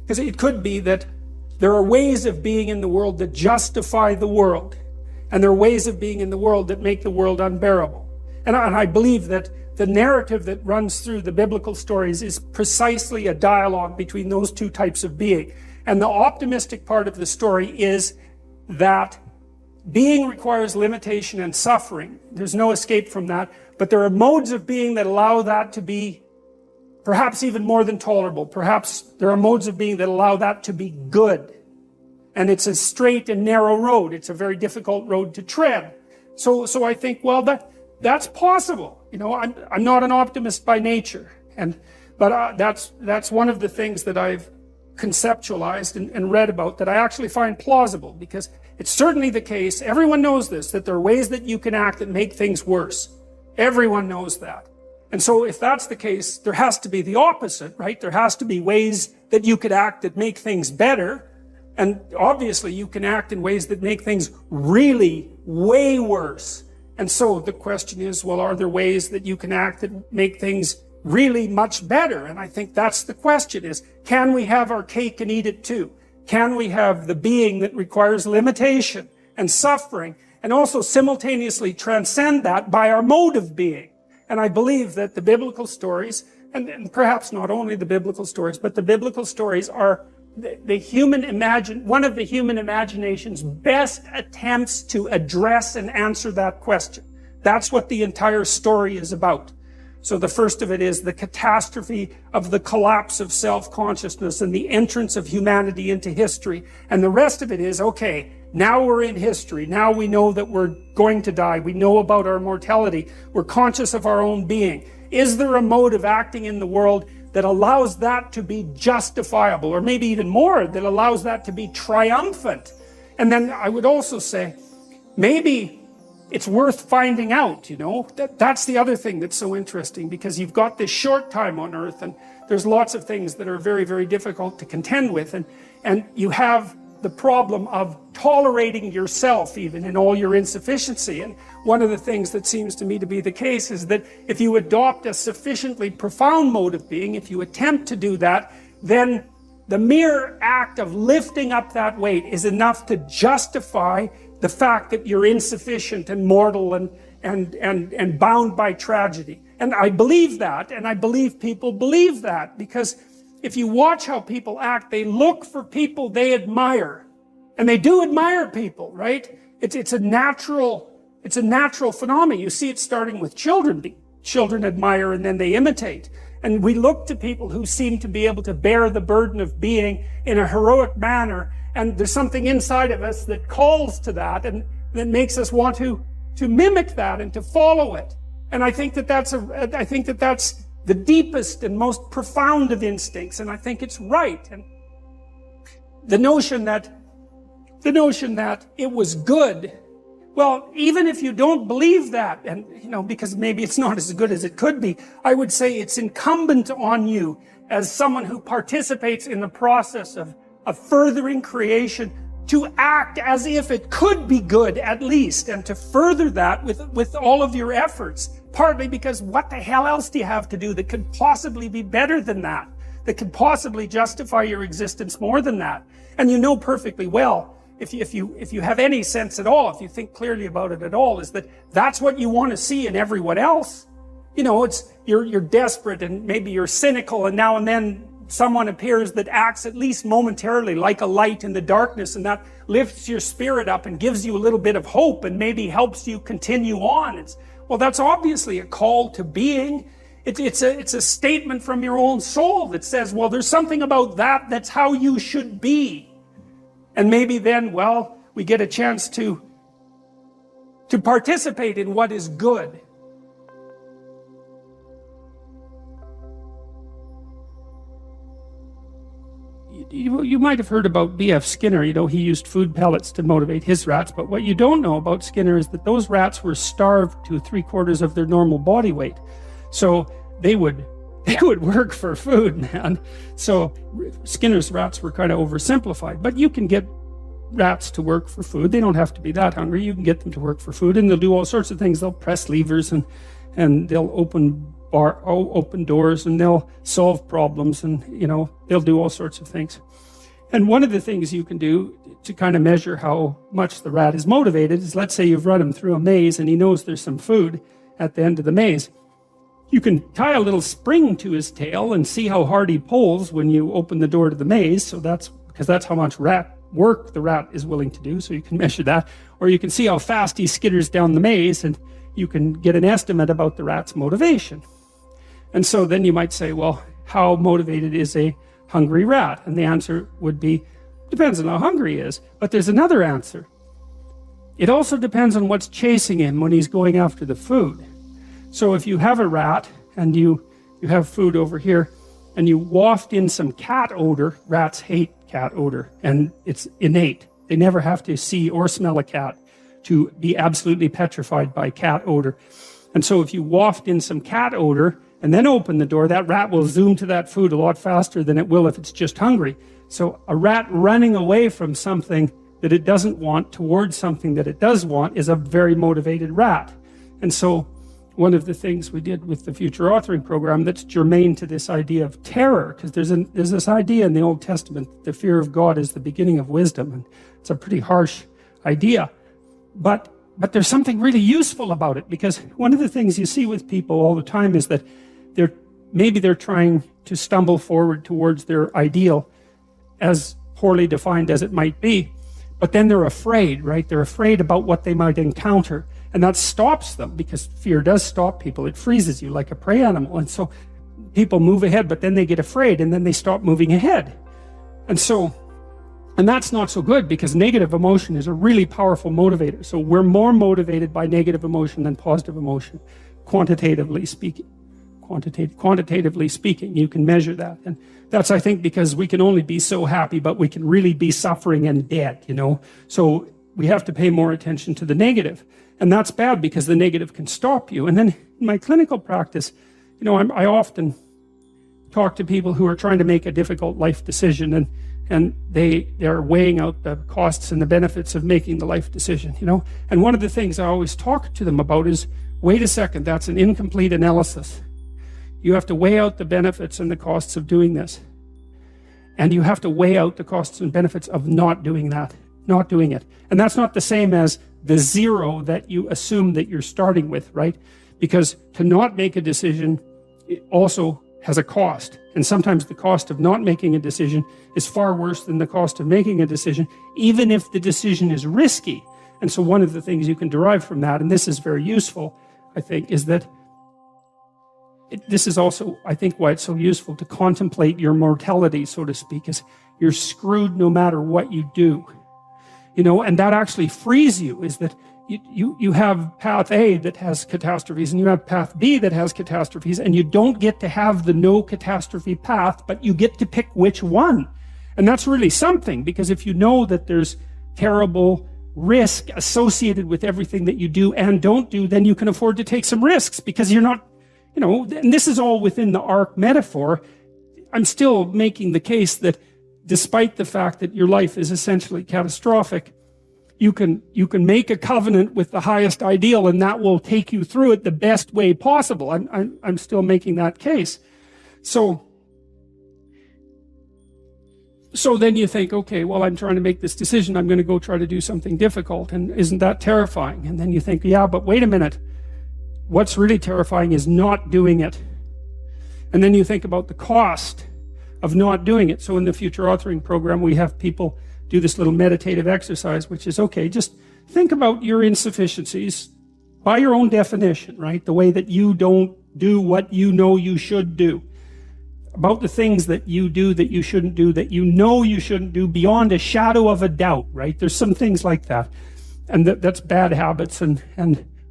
Because it could be that there are ways of being in the world that justify the world, and there are ways of being in the world that make the world unbearable. And I believe that the narrative that runs through the biblical stories is precisely a dialogue between those two types of being. And the optimistic part of the story is that being requires limitation and suffering. There's no escape from that. But there are modes of being that allow that to be perhaps even more than tolerable. Perhaps there are modes of being that allow that to be good. And it's a straight and narrow road. It's a very difficult road to tread. So I think, well, that's possible. You know, I'm not an optimist by nature. But that's one of the things that I've conceptualized and read about that I actually find plausible, because it's certainly the case, everyone knows this, that there are ways that you can act that make things worse. Everyone knows that. And so if that's the case, there has to be the opposite, right? There has to be ways that you could act that make things better. And obviously you can act in ways that make things really way worse. And so the question is, well, are there ways that you can act that make things really much better? And I think that's the question, is, can we have our cake and eat it too? Can we have the being that requires limitation and suffering, and also simultaneously transcend that by our mode of being? And I believe that the biblical stories, and perhaps not only the biblical stories, but the biblical stories are one of the human imagination's best attempts to address and answer that question. That's what the entire story is about. So the first of it is the catastrophe of the collapse of self-consciousness and the entrance of humanity into history. And the rest of it is, okay, now we're in history. Now we know that we're going to die. We know about our mortality. We're conscious of our own being. Is there a mode of acting in the world that allows that to be justifiable, or maybe even more, that allows that to be triumphant? And then I would also say, maybe it's worth finding out, you know. That's the other thing that's so interesting, because you've got this short time on earth, and there's lots of things that are very, very difficult to contend with, and you have the problem of tolerating yourself even in all your insufficiency. And one of the things that seems to me to be the case is that if you adopt a sufficiently profound mode of being, if you attempt to do that, then the mere act of lifting up that weight is enough to justify the fact that you're insufficient and mortal and bound by tragedy. And I believe that, and I believe people believe that, because if you watch how people act, they look for people they admire. And they do admire people, right? It's a natural phenomenon. You see it starting with children. Children admire and then they imitate. And we look to people who seem to be able to bear the burden of being in a heroic manner. And there's something inside of us that calls to that and that makes us want to mimic that and to follow it. And I think that that's the deepest and most profound of instincts, and I think it's right. And the notion that it was good, well, even if you don't believe that, and you know, because maybe it's not as good as it could be, I would say it's incumbent on you as someone who participates in the process of furthering creation to act as if it could be good, at least, and to further that with all of your efforts. Partly because what the hell else do you have to do that could possibly be better than that could possibly justify your existence more than that? And you know perfectly well, if you have any sense at all, if you think clearly about it at all, is that that's what you want to see in everyone else. You know, you're desperate and maybe you're cynical, and now and then someone appears that acts at least momentarily like a light in the darkness, and that lifts your spirit up and gives you a little bit of hope and maybe helps you continue on. Well, that's obviously a call to being. It's a statement from your own soul that says, well, there's something about that's how you should be. And maybe then, well, we get a chance to participate in what is good. You might have heard about B.F. Skinner. You know, he used food pellets to motivate his rats, but what you don't know about Skinner is that those rats were starved to 3/4 of their normal body weight. So they would work for food, man. So Skinner's rats were kind of oversimplified, but you can get rats to work for food. They don't have to be that hungry. You can get them to work for food, and they'll do all sorts of things. They'll press levers and they'll open open doors, and they'll solve problems, and they'll do all sorts of things. And one of the things you can do to kind of measure how much the rat is motivated is, let's say you've run him through a maze and he knows there's some food at the end of the maze. You can tie a little spring to his tail and see how hard he pulls when you open the door to the maze. So because that's how much rat work the rat is willing to do. So you can measure that. Or you can see how fast he skitters down the maze, and you can get an estimate about the rat's motivation. And so then you might say, well, how motivated is a hungry rat? And the answer would be, depends on how hungry he is. But there's another answer. It also depends on what's chasing him when he's going after the food. So if you have a rat and you have food over here and you waft in some cat odor, rats hate cat odor, and it's innate. They never have to see or smell a cat to be absolutely petrified by cat odor. And so if you waft in some cat odor and then open the door, that rat will zoom to that food a lot faster than it will if it's just hungry. So a rat running away from something that it doesn't want towards something that it does want is a very motivated rat. And so one of the things we did with the future authoring program that's germane to this idea of terror, because there's this idea in the Old Testament that the fear of God is the beginning of wisdom, and it's a pretty harsh idea. But there's something really useful about it, because one of the things you see with people all the time is that maybe they're trying to stumble forward towards their ideal, as poorly defined as it might be, but then they're afraid, right? They're afraid about what they might encounter, and that stops them, because fear does stop people. It freezes you like a prey animal, and so people move ahead, but then they get afraid, and then they stop moving ahead. And that's not so good, because negative emotion is a really powerful motivator. So we're more motivated by negative emotion than positive emotion, quantitatively speaking. Quantitatively speaking, you can measure that. And that's, I think, because we can only be so happy, but we can really be suffering and dead, So we have to pay more attention to the negative. And that's bad, because the negative can stop you. And then in my clinical practice, I often talk to people who are trying to make a difficult life decision, and they're weighing out the costs and the benefits of making the life decision, And one of the things I always talk to them about is, wait a second, that's an incomplete analysis. You have to weigh out the benefits and the costs of doing this. And you have to weigh out the costs and benefits of not doing that, not doing it. And that's not the same as the zero that you assume that you're starting with, right? Because to not make a decision, it also has a cost. And sometimes the cost of not making a decision is far worse than the cost of making a decision, even if the decision is risky. And so one of the things you can derive from that, and this is very useful, I think, is that this is also, I think, why it's so useful to contemplate your mortality, so to speak, is you're screwed no matter what you do. And that actually frees you, is that you have path A that has catastrophes, and you have path B that has catastrophes, and you don't get to have the no catastrophe path, but you get to pick which one. And that's really something, because if you know that there's terrible risk associated with everything that you do and don't do, then you can afford to take some risks, because you're not, and this is all within the ark metaphor. I'm still making the case that despite the fact that your life is essentially catastrophic, you can make a covenant with the highest ideal, and that will take you through it the best way possible. I'm still making that case. So then you think, okay, well, I'm trying to make this decision. I'm going to go try to do something difficult, and isn't that terrifying? And then you think, yeah, but wait a minute. What's really terrifying is not doing it. And then you think about the cost of not doing it. So in the future authoring program, we have people do this little meditative exercise, which is, okay, just think about your insufficiencies by your own definition, right? The way that you don't do what you know you should do. About the things that you do that you shouldn't do, that you know you shouldn't do beyond a shadow of a doubt, right? There's some things like that. And that's bad habits and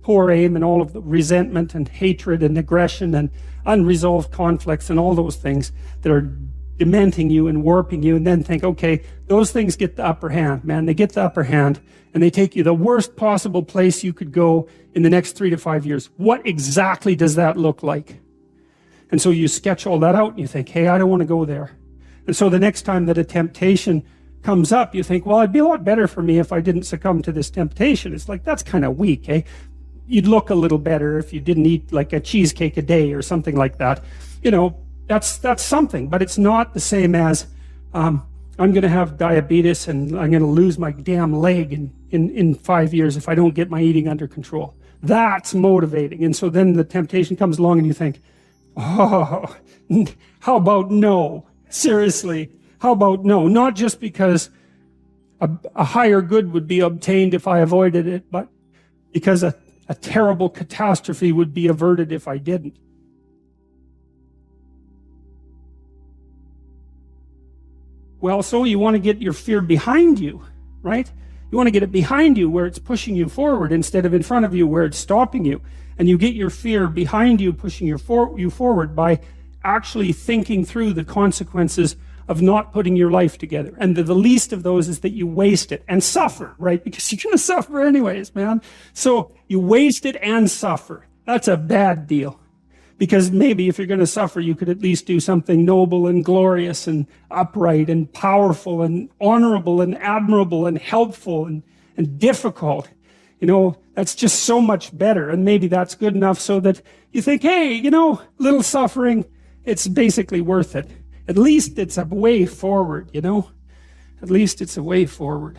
poor aim and all of the resentment and hatred and aggression and unresolved conflicts and all those things that are dementing you and warping you, and then think, okay, those things get the upper hand, man. They get the upper hand, and they take you the worst possible place you could go in the next 3 to 5 years. What exactly does that look like? And so you sketch all that out, and you think, hey, I don't want to go there. And so the next time that a temptation comes up, you think, well, it'd be a lot better for me if I didn't succumb to this temptation. It's like, that's kind of weak, eh? you'd look a little better if you didn't eat like a cheesecake a day or something like that. You know, that's something, but it's not the same as I'm going to have diabetes and I'm going to lose my damn leg in 5 years if I don't get my eating under control. That's motivating. And so then the temptation comes along and you think, oh, how about no? Seriously, how about no? Not just because a higher good would be obtained if I avoided it, but because a terrible catastrophe would be averted if I didn't. Well, so you want to get your fear behind you, right? You want to get it behind you where it's pushing you forward instead of in front of you where it's stopping you. And you get your fear behind you, pushing you forward by actually thinking through the consequences of not putting your life together. And the least of those is that you waste it and suffer, right? Because you're going to suffer anyways, man. So you waste it and suffer. That's a bad deal. Because maybe if you're going to suffer, you could at least do something noble and glorious and upright and powerful and honorable and admirable and helpful and difficult. You know, that's just so much better. And maybe that's good enough so that you think, hey, you know, little suffering, it's basically worth it. At least it's a way forward, you know? At least it's a way forward.